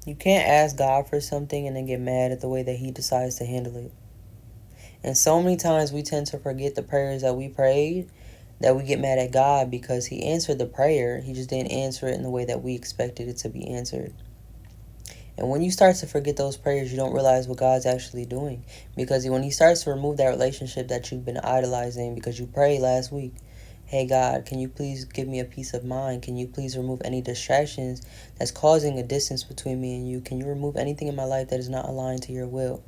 You can't ask God for something and then get mad at the way that he decides to handle it. And so many times we tend to forget the prayers that we prayed, that we get mad at God because he answered the prayer. He just didn't answer it in the way that we expected it to be answered. And when you start to forget those prayers, you don't realize what God's actually doing. Because when he starts to remove that relationship that you've been idolizing because you prayed last week, hey God, can you please give me a peace of mind? Can you please remove any distractions that's causing a distance between me and you? Can you remove anything in my life that is not aligned to your will?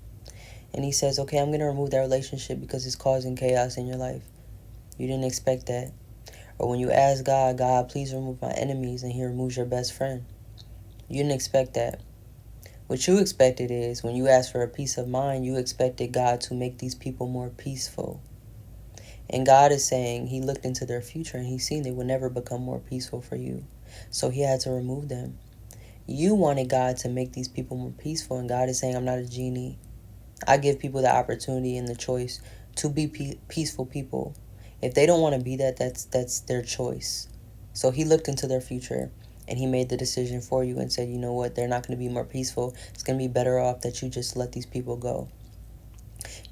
And he says, okay, I'm going to remove that relationship because it's causing chaos in your life. You didn't expect that. Or when you ask God, God, please remove my enemies, and he removes your best friend. You didn't expect that. What you expected is when you asked for a peace of mind, you expected God to make these people more peaceful. And God is saying he looked into their future and he's seen they would never become more peaceful for you. So he had to remove them. You wanted God to make these people more peaceful, and God is saying, I'm not a genie. I give people the opportunity and the choice to be peaceful people. If they don't want to be that, that's their choice. So he looked into their future and he made the decision for you and said, you know what, they're not going to be more peaceful. It's going to be better off that you just let these people go.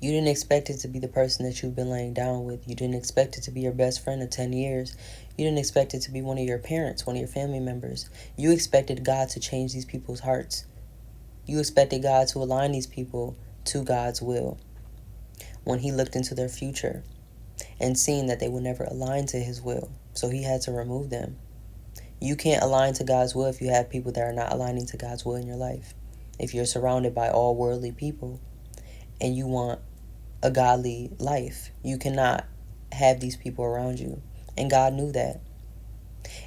You didn't expect it to be the person that you've been laying down with. You didn't expect it to be your best friend of 10 years. You didn't expect it to be one of your parents, one of your family members. You expected God to change these people's hearts. You expected God to align these people to God's will when he looked into their future and seen that they would never align to his will. So he had to remove them. You can't align to God's will if you have people that are not aligning to God's will in your life. If you're surrounded by all worldly people and you want a godly life, you cannot have these people around you. And God knew that.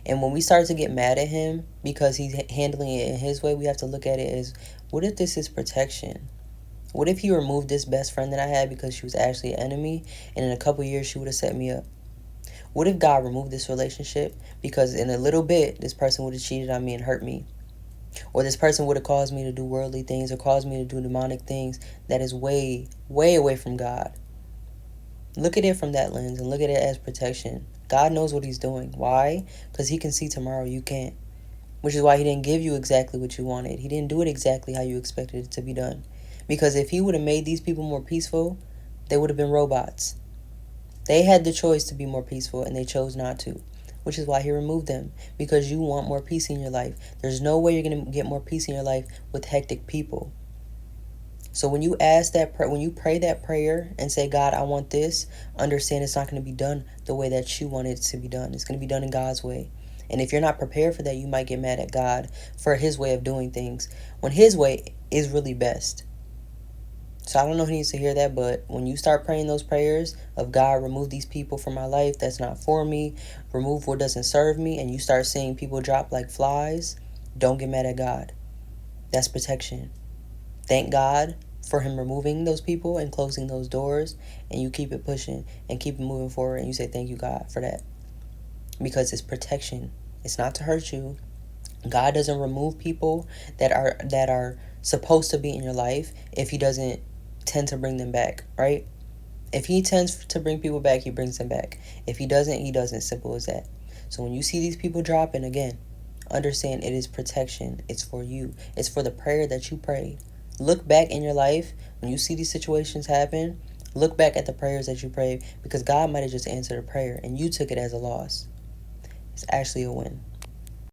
And when we start to get mad at him because he's handling it in his way, we have to look at it as, what if this is protection? What if he removed this best friend that I had because she was actually an enemy, and in a couple years she would have set me up? What if God removed this relationship because in a little bit this person would have cheated on me and hurt me? Or this person would have caused me to do worldly things or caused me to do demonic things that is way, way away from God. Look at it from that lens and look at it as protection. God knows what he's doing. Why? Because he can see tomorrow. You can't. Which is why he didn't give you exactly what you wanted. He didn't do it exactly how you expected it to be done. Because if he would have made these people more peaceful, they would have been robots. They had the choice to be more peaceful and they chose not to. Which is why he removed them. Because you want more peace in your life. There's no way you're going to get more peace in your life with hectic people. So when you when you pray that prayer and say, God, I want this, understand it's not going to be done the way that you want it to be done. It's going to be done in God's way. And if you're not prepared for that, you might get mad at God for his way of doing things when his way is really best. So I don't know who needs to hear that, but when you start praying those prayers of God, remove these people from my life that's not for me, remove what doesn't serve me, and you start seeing people drop like flies, don't get mad at God. That's protection. Thank God for him removing those people and closing those doors, and you keep it pushing and keep it moving forward, and you say thank you, God, for that. Because it's protection. It's not to hurt you. God doesn't remove people that are supposed to be in your life if he doesn't tend to bring them back, right? If he tends to bring people back, he brings them back. If he doesn't, he doesn't. Simple as that. So when you see these people dropping, again, understand it is protection. It's for you. It's for the prayer that you prayed. Look back in your life when you see these situations happen. Look back at the prayers that you prayed because God might have just answered a prayer and you took it as a loss. It's actually a win.